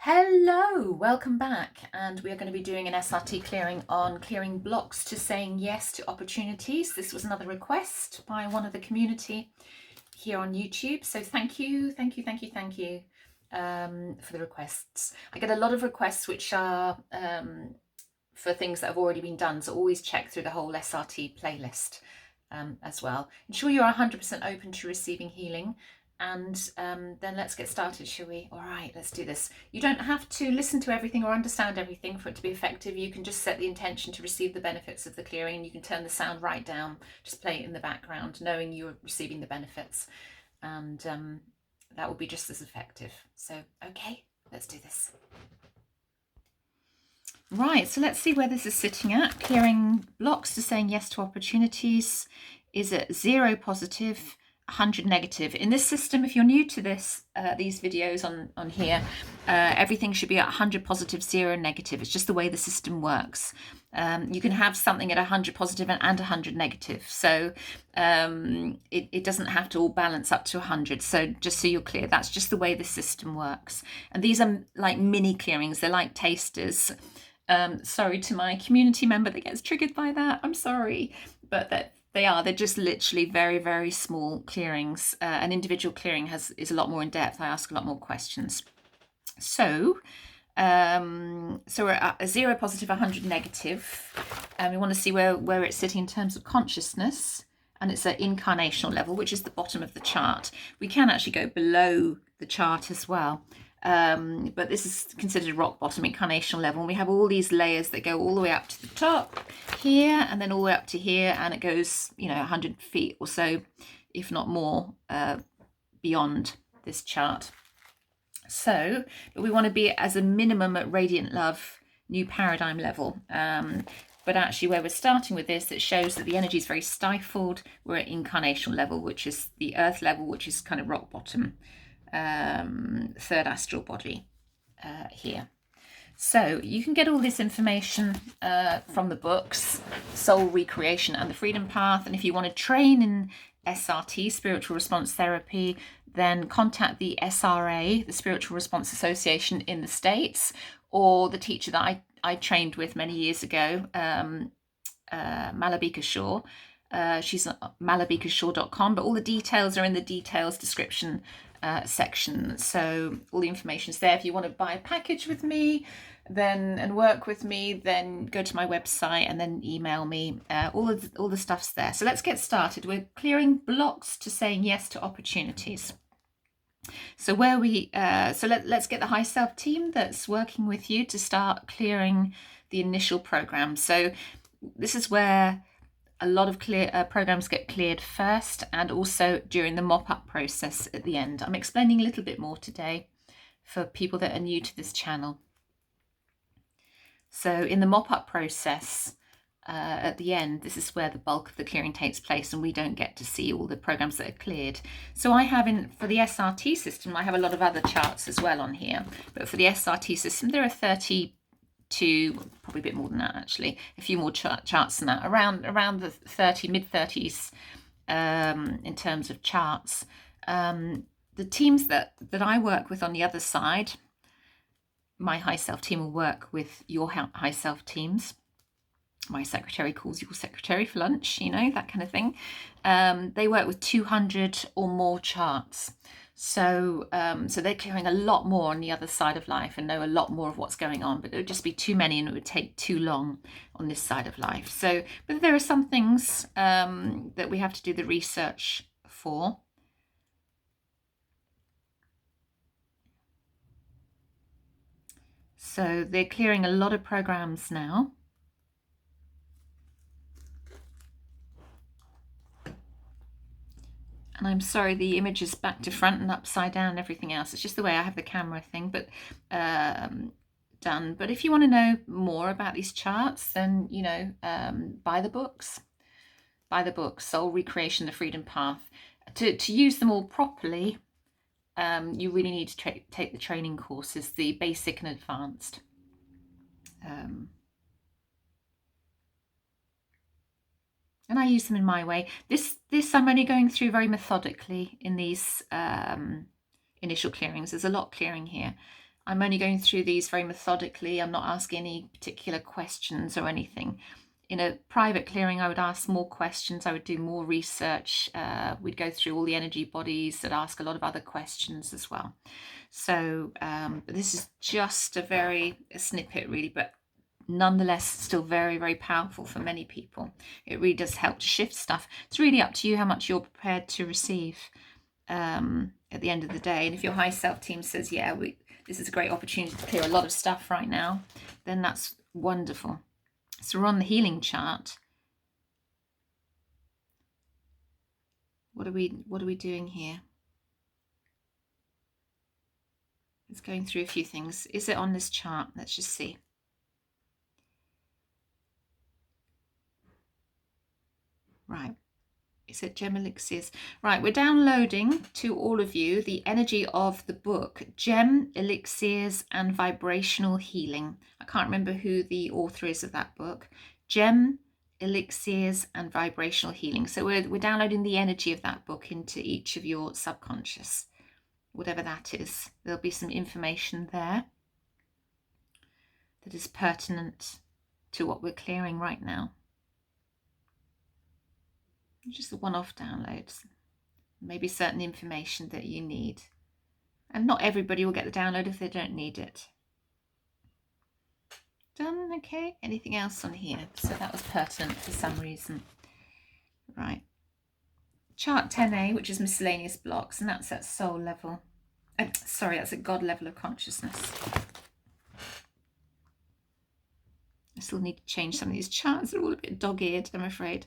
Hello, welcome back, and we are going to be doing an SRT clearing on clearing blocks to saying yes to opportunities. This was another request by one of the community here on YouTube, so thank you for the requests. I get a lot of requests which are for things that have already been done, so always check through the whole SRT playlist as well. Ensure you're 100% open to receiving healing. And then let's get started, shall we? All right, let's do this. You don't have to listen to everything or understand everything for it to be effective. You can just set the intention to receive the benefits of the clearing. You can turn the sound right down, just play it in the background, knowing you're receiving the benefits. And that will be just as effective. So, okay, let's do this. Right, so let's see where this is sitting at. Clearing blocks to saying yes to opportunities is at 0 positive, 100 negative. In this system, if you're new to this, these videos on here, everything should be at 100 positive, 0 negative. It's just the way the system works. You can have something at 100 positive and 100 negative. So it doesn't have to all balance up to 100. So just so you're clear, that's just the way the system works. And these are like mini clearings. They're like tasters. Sorry to my community member that gets triggered by that. I'm sorry, but they're just literally very, very small clearings. An individual clearing is a lot more in depth. I ask a lot more questions. So we're at a 0 positive, 100 negative, and we want to see where it's sitting in terms of consciousness, and it's at incarnational level, which is the bottom of the chart. We can actually go below the chart as well. But this is considered rock bottom, incarnational level, and we have all these layers that go all the way up to the top here and then all the way up to here, and it goes 100 feet or so, if not more, beyond this chart. So but we want to be as a minimum at radiant love, new paradigm level, but actually where we're starting with this, it shows that the energy is very stifled. We're at incarnational level, which is the earth level, which is kind of rock bottom. Third astral body here. So you can get all this information from the books Soul Recreation and the Freedom Path, and if you want to train in SRT, Spiritual Response Therapy, then contact the SRA, the Spiritual Response Association in the States, or the teacher that I trained with many years ago, Malabika Shaw. She's at malabikashaw.com, but all the details are in the details description section, so all the information is there. If you want to buy a package with me and work with me, then go to my website and then email me. All the stuff's there. So let's get started. We're clearing blocks to saying yes to opportunities. So let's get the high self team that's working with you to start clearing the initial program. So this is where a lot of programs get cleared first, and also during the mop-up process at the end. I'm explaining a little bit more today for people that are new to this channel. So in the mop-up process, at the end, this is where the bulk of the clearing takes place, and we don't get to see all the programs that are cleared. So I have for the SRT system, I have a lot of other charts as well on here, but for the SRT system, there are 32, probably a bit more than that actually, a few more charts than that, around the 30, mid-30s in terms of charts. The teams that I work with on the other side, my high self team will work with your high self teams. My secretary calls your secretary for lunch, that kind of thing. They work with 200 or more charts. So they're clearing a lot more on the other side of life and know a lot more of what's going on, but it would just be too many and it would take too long on this side of life. So, but there are some things that we have to do the research for. So they're clearing a lot of programs now. And I'm sorry, the image is back to front and upside down and everything else. It's just the way I have the camera thing, but done. But if you want to know more about these charts, then, buy the books. Buy the books, Soul Recreation, the Freedom Path. To use them all properly, you really need to take the training courses, the basic and advanced. And I use them in my way. This I'm only going through very methodically in these initial clearings. There's a lot clearing here. I'm only going through these very methodically. I'm not asking any particular questions or anything. In a private clearing, I would ask more questions. I would do more research. We'd go through all the energy bodies that ask a lot of other questions as well. So this is just a snippet really, but nonetheless still very, very powerful for many people. It really does help to shift stuff. It's really up to you how much you're prepared to receive at the end of the day. And if your high self team says, yeah, this is a great opportunity to clear a lot of stuff right now, then that's wonderful. So we're on the healing chart. What are we doing here? It's going through a few things. Is it on this chart? Let's just see. Right. Is it Gem Elixirs? Right, we're downloading to all of you the energy of the book, Gem Elixirs and Vibrational Healing. I can't remember who the author is of that book. Gem Elixirs and Vibrational Healing. So we're downloading the energy of that book into each of your subconscious, whatever that is. There'll be some information there that is pertinent to what we're clearing right now. Just the one-off downloads, maybe certain information that you need. And not everybody will get the download if they don't need it. Done, okay. Anything else on here? So that was pertinent for some reason. Right. Chart 10A, which is miscellaneous blocks, and that's at soul level. Sorry, that's at God level of consciousness. I still need to change some of these charts. They're all a bit dog-eared, I'm afraid.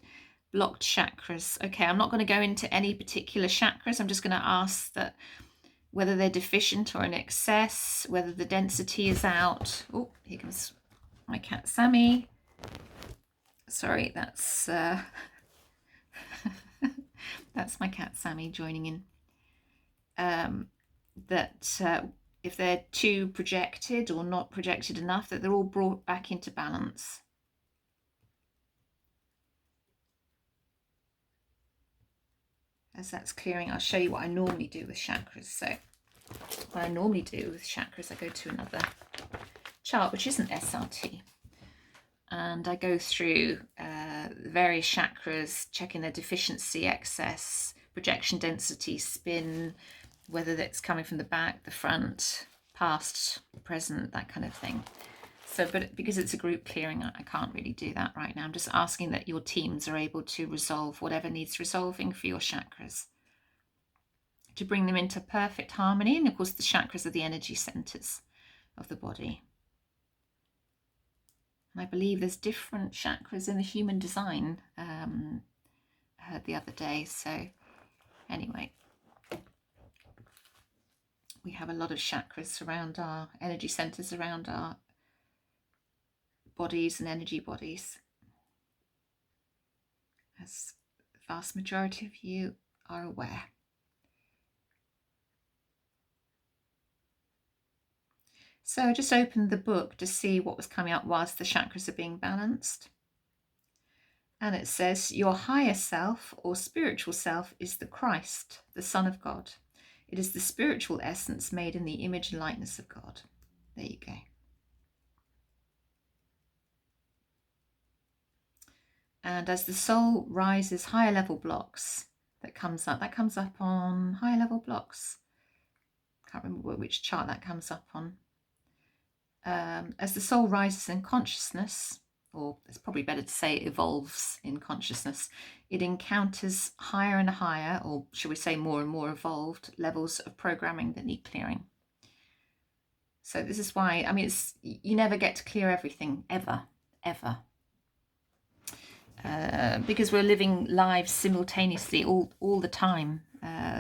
Blocked chakras. Okay, I'm not going to go into any particular chakras. I'm just going to ask that whether they're deficient or in excess, whether the density is out. Oh, here comes my cat Sammy. Sorry, that's that's my cat Sammy joining in. If they're too projected or not projected enough, that they're all brought back into balance. As that's clearing, I'll show you what I normally do with chakras. So what I normally do with chakras, I go to another chart, which isn't SRT. And I go through the various chakras, checking their deficiency, excess, projection density, spin, whether that's coming from the back, the front, past, present, that kind of thing. So, but because it's a group clearing, I can't really do that right now. I'm just asking that your teams are able to resolve whatever needs resolving for your chakras, to bring them into perfect harmony. And of course, the chakras are the energy centers of the body. And I believe there's different chakras in the human design. I heard the other day. So anyway, we have a lot of chakras around our energy centers, around our bodies and energy bodies, as the vast majority of you are aware. So I just opened the book to see what was coming up whilst the chakras are being balanced. And it says, your higher self or spiritual self is the Christ, the Son of God. It is the spiritual essence made in the image and likeness of God. There you go. And as the soul rises, higher level blocks, that comes up on higher level blocks. Can't remember which chart that comes up on. As the soul rises in consciousness, or it's probably better to say evolves in consciousness, it encounters higher and higher, or shall we say more and more evolved levels of programming that need clearing. So this is why, I mean, you never get to clear everything, ever. Because we're living lives simultaneously all the time.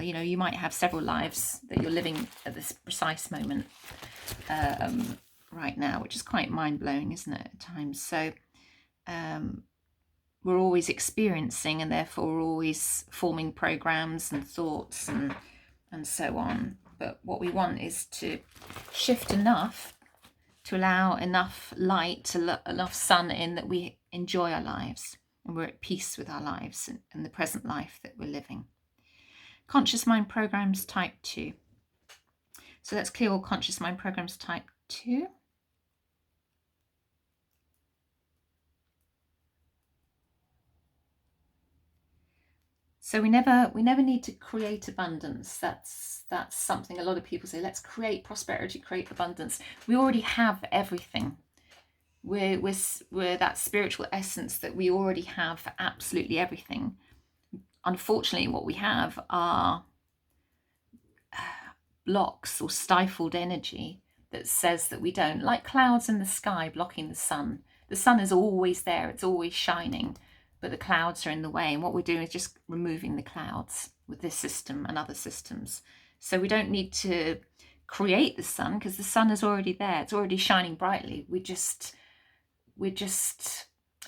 You know, you might have several lives that you're living at this precise moment right now, which is quite mind-blowing, isn't it, at times? So we're always experiencing, and therefore we're always forming programs and thoughts and so on. But what we want is to shift enough to allow enough light, enough sun in, that we enjoy our lives and we're at peace with our lives and the present life that we're living. Conscious mind programs type 2. So let's clear all conscious mind programs type 2. So we never need to create abundance. That's something a lot of people say. Let's create prosperity, create abundance. We already have everything. We're that spiritual essence that we already have absolutely everything. Unfortunately, what we have are blocks or stifled energy that says that we don't, like clouds in the sky blocking the sun. The sun is always there, it's always shining, but the clouds are in the way. And what we're doing is just removing the clouds with this system and other systems. So we don't need to create the sun because the sun is already there. It's already shining brightly. We're just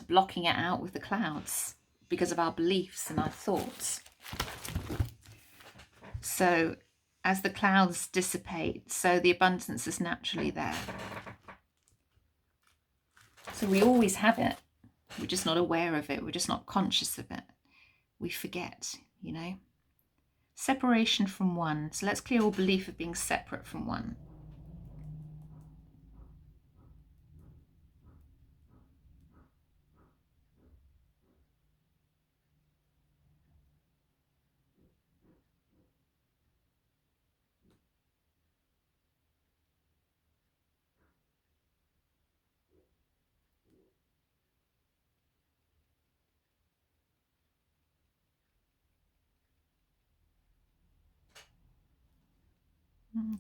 blocking it out with the clouds because of our beliefs and our thoughts. So as the clouds dissipate, so the abundance is naturally there. So we always have it. We're just not aware of it. We're just not conscious of it. We forget, you know. Separation from one. So let's clear all belief of being separate from one.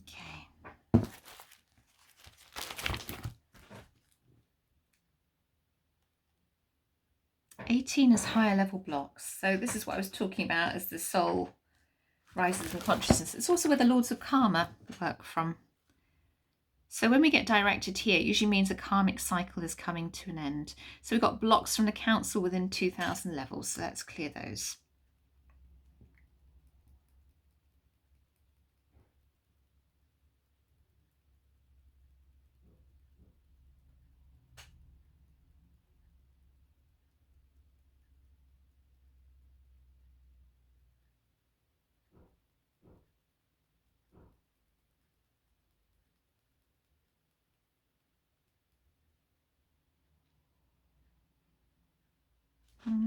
Okay. 18 is higher level blocks. So this is what I was talking about as the soul rises in consciousness. It's also where the lords of karma work from. So when we get directed here, it usually means a karmic cycle is coming to an end. So we've got blocks from the council within 2000 levels. So let's clear those.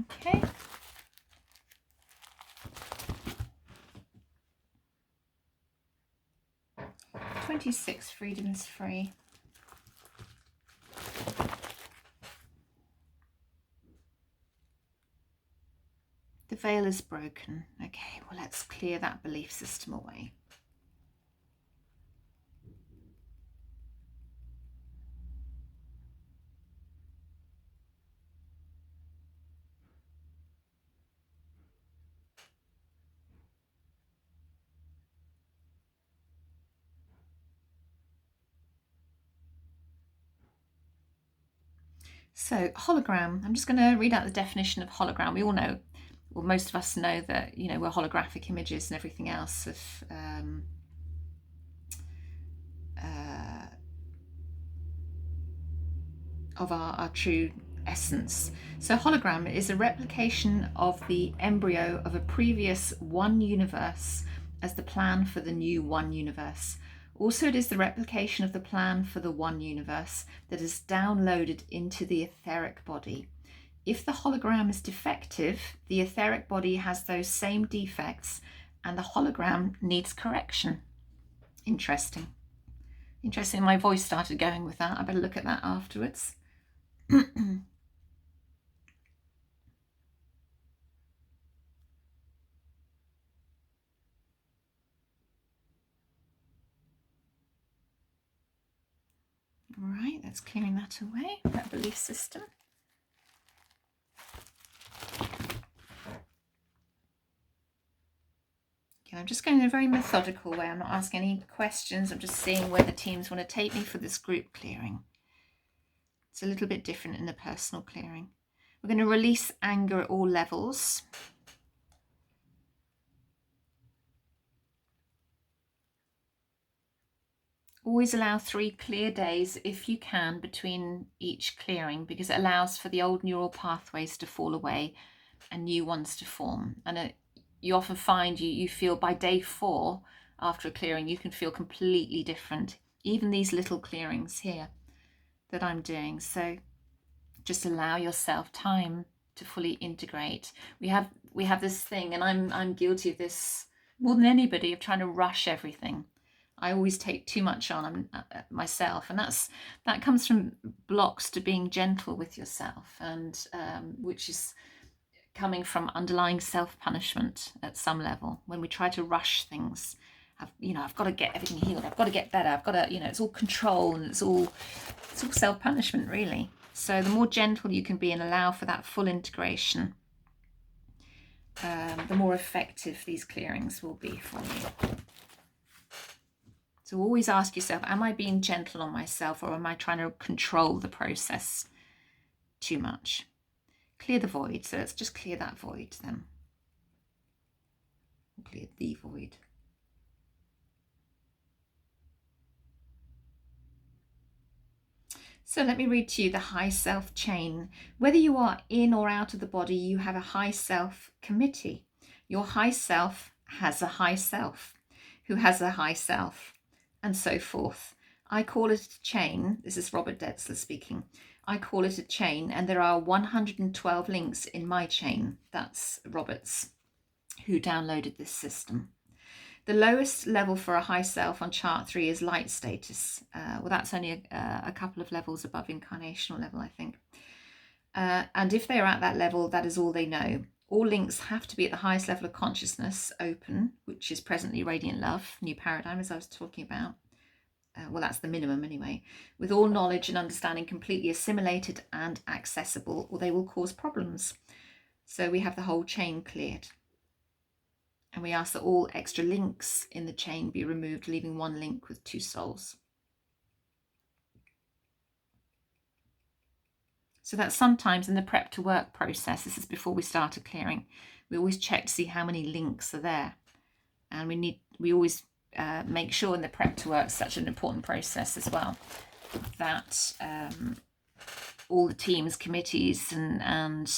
Okay. "26, freedom is free." The veil is broken. Okay, well, let's clear that belief system away. So hologram, I'm just going to read out the definition of hologram. We all know, well, most of us know that, you know, we're holographic images and everything else of our true essence. So hologram is a replication of the embryo of a previous one universe as the plan for the new one universe. Also, it is the replication of the plan for the one universe that is downloaded into the etheric body. If the hologram is defective, the etheric body has those same defects and the hologram needs correction. Interesting. Interesting. My voice started going with that. I better look at that afterwards. Right, that's clearing that away, that belief system. Okay, I'm just going in a very methodical way. I'm not asking any questions. I'm just seeing where the teams want to take me for this group clearing. It's a little bit different in the personal clearing. We're going to release anger at all levels. Always allow 3 clear days if you can between each clearing, because it allows for the old neural pathways to fall away and new ones to form. And you often find you feel by day 4, after a clearing, you can feel completely different. Even these little clearings here that I'm doing. So just allow yourself time to fully integrate. We have this thing, and I'm guilty of this more than anybody, of trying to rush everything. I always take too much on myself, and that comes from blocks to being gentle with yourself, and which is coming from underlying self-punishment at some level. When we try to rush things, I've got to get everything healed, I've got to get better, I've got to, it's all control, and it's all self-punishment, really. So the more gentle you can be and allow for that full integration, the more effective these clearings will be for you. So always ask yourself, am I being gentle on myself, or am I trying to control the process too much? Clear the void. So let's just clear that void then. Clear the void. So let me read to you the high self chain. Whether you are in or out of the body, you have a high self committee. Your high self has a high self, who has a high self, and so forth. I call it a chain. This is Robert Detzler speaking. I call it a chain, and there are 112 links in my chain. That's Robert's, who downloaded this system. The lowest level for a high self on chart 3 is light status. Well, that's only a couple of levels above incarnational level, I think. And if they are at that level, that is all they know. All links have to be at the highest level of consciousness, open, which is presently radiant love, new paradigm, as I was talking about. Well, that's the minimum anyway. With all knowledge and understanding completely assimilated and accessible, or they will cause problems. So we have the whole chain cleared. And we ask that all extra links in the chain be removed, leaving one link with 2 souls. So that sometimes in the prep to work process, this is before we start a clearing, we always check to see how many links are there. And we always make sure in the prep to work, such an important process as well, that all the teams, committees, and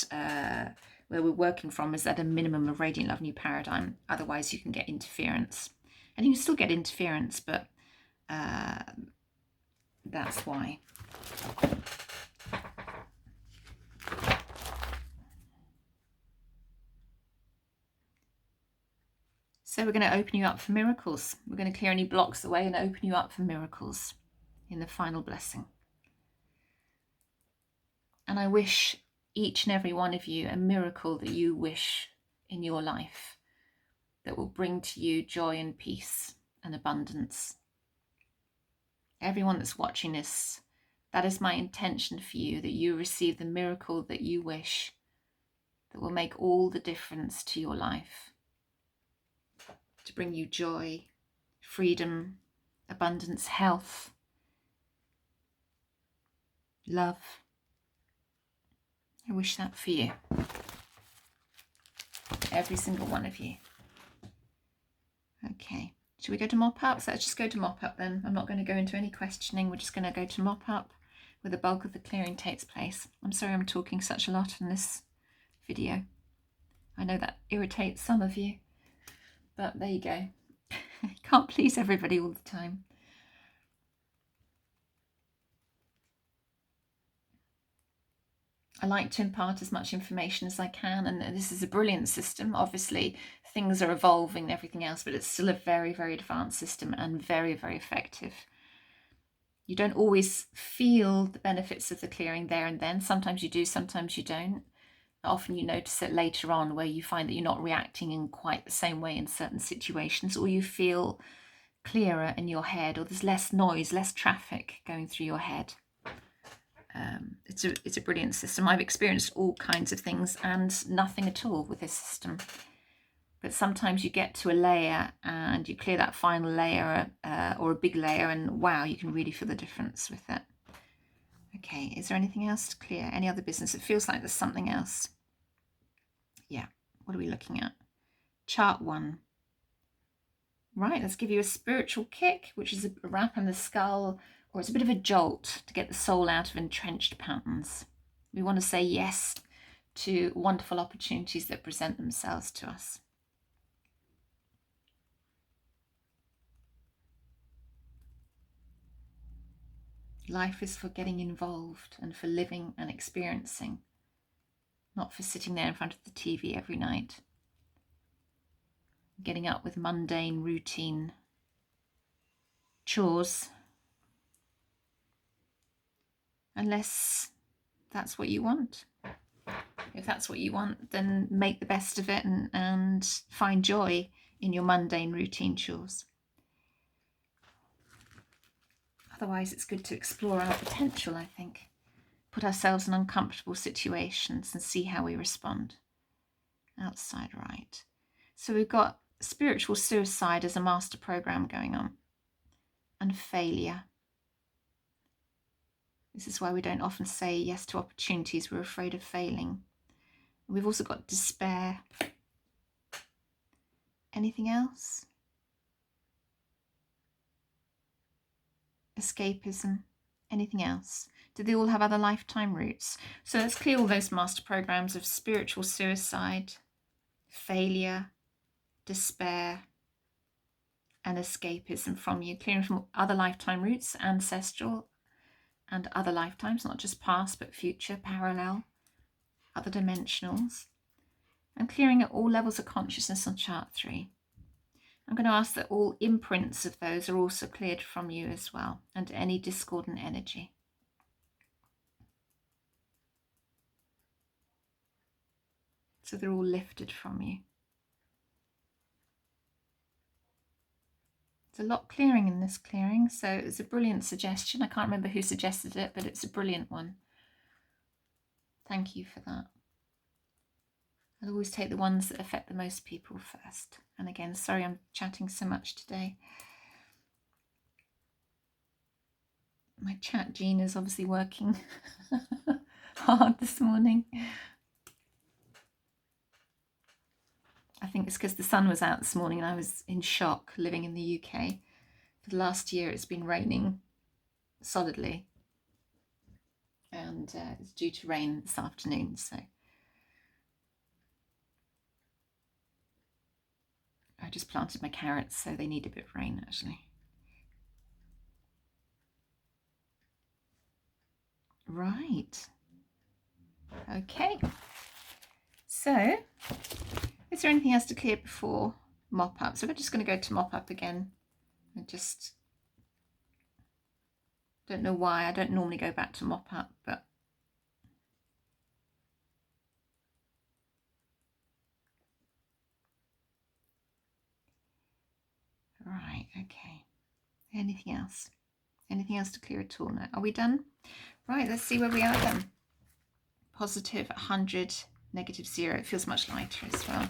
where we're working from is at a minimum of radiant love, new paradigm. Otherwise you can get interference, and you can still get interference, but that's why. So we're going to open you up for miracles. We're going to clear any blocks away and open you up for miracles in the final blessing. And I wish each and every one of you a miracle that you wish in your life, that will bring to you joy and peace and abundance. Everyone that's watching this, that is my intention for you, that you receive the miracle that you wish, that will make all the difference to your life, to bring you joy, freedom, abundance, health, love. I wish that for you. Every single one of you. Okay. Should we go to mop up? So let's just go to mop up then. I'm not going to go into any questioning. We're just going to go to mop up where the bulk of the clearing takes place. I'm sorry I'm talking such a lot in this video. I know that irritates some of you, but there you go. You can't please everybody all the time. I like to impart as much information as I can, and this is a brilliant system. Obviously, things are evolving and everything else, but it's still a very, very advanced system and very, very effective. You don't always feel the benefits of the clearing there and then. Sometimes you do, sometimes you don't. Often you notice it later on, where you find that you're not reacting in quite the same way in certain situations, or you feel clearer in your head, or there's less noise, less traffic going through your head. It's a brilliant system. I've experienced all kinds of things and nothing at all with this system. But sometimes you get to a layer and you clear that final layer or a big layer, and wow, you can really feel the difference with it. Okay, is there anything else to clear? Any other business? It feels like there's something else. Yeah, what are we looking at? Chart 1. Right, let's give you a spiritual kick, which is a wrap in the skull, or it's a bit of a jolt to get the soul out of entrenched patterns. We want to say yes to wonderful opportunities that present themselves to us. Life is for getting involved and for living and experiencing, not for sitting there in front of the TV every night, getting up with mundane routine chores, unless that's what you want. If that's what you want, then make the best of it and find joy in your mundane routine chores. Otherwise, it's good to explore our potential, I think. Put ourselves in uncomfortable situations and see how we respond. Outside right. So we've got spiritual suicide as a master program going on. And failure. This is why we don't often say yes to opportunities. We're afraid of failing. We've also got despair. Anything else? Escapism. Anything else? Do they all have other lifetime roots? So let's clear all those master programs of spiritual suicide, failure, despair, and escapism from you. Clearing from other lifetime roots, ancestral and other lifetimes, not just past but future, parallel, other dimensionals. And clearing at all levels of consciousness on chart 3. I'm going to ask that all imprints of those are also cleared from you as well, and any discordant energy. So they're all lifted from you. There's a lot clearing in this clearing, so it's a brilliant suggestion. I can't remember who suggested it, but it's a brilliant one. Thank you for that. I'll always take the ones that affect the most people first. And again, sorry I'm chatting so much today. My chat gene is obviously working hard this morning. I think it's because the sun was out this morning and I was in shock living in the UK. For the last year it's been raining solidly. And it's due to rain this afternoon, so I just planted my carrots, so they need a bit of rain actually. Right. Okay. So, is there anything else to clear before mop up? So we're just going to go to mop up again. I just don't know why. I don't normally go back to mop up, but right, okay. Anything else? Anything else to clear at all now? Are we done? Right, let's see where we are then. Positive 100, negative 0. It feels much lighter as well.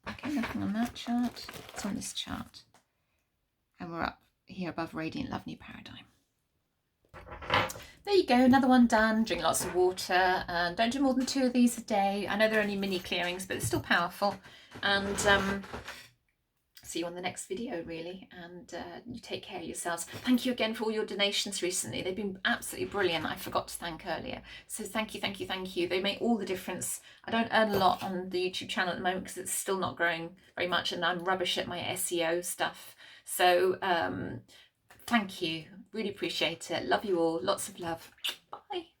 Okay, nothing on that chart. It's on this chart. And we're up here above Radiant Love New Paradigm. There you go, another one done. Drink lots of water and don't do more than 2 of these a day. I know they're only mini clearings, but it's still powerful. And see you on the next video, really. And you take care of yourselves. Thank you again for all your donations recently. They've been absolutely brilliant. I forgot to thank earlier. So thank you, thank you, thank you. They make all the difference. I don't earn a lot on the YouTube channel at the moment because it's still not growing very much and I'm rubbish at my SEO stuff. So thank you. Really appreciate it. Love you all. Lots of love. Bye.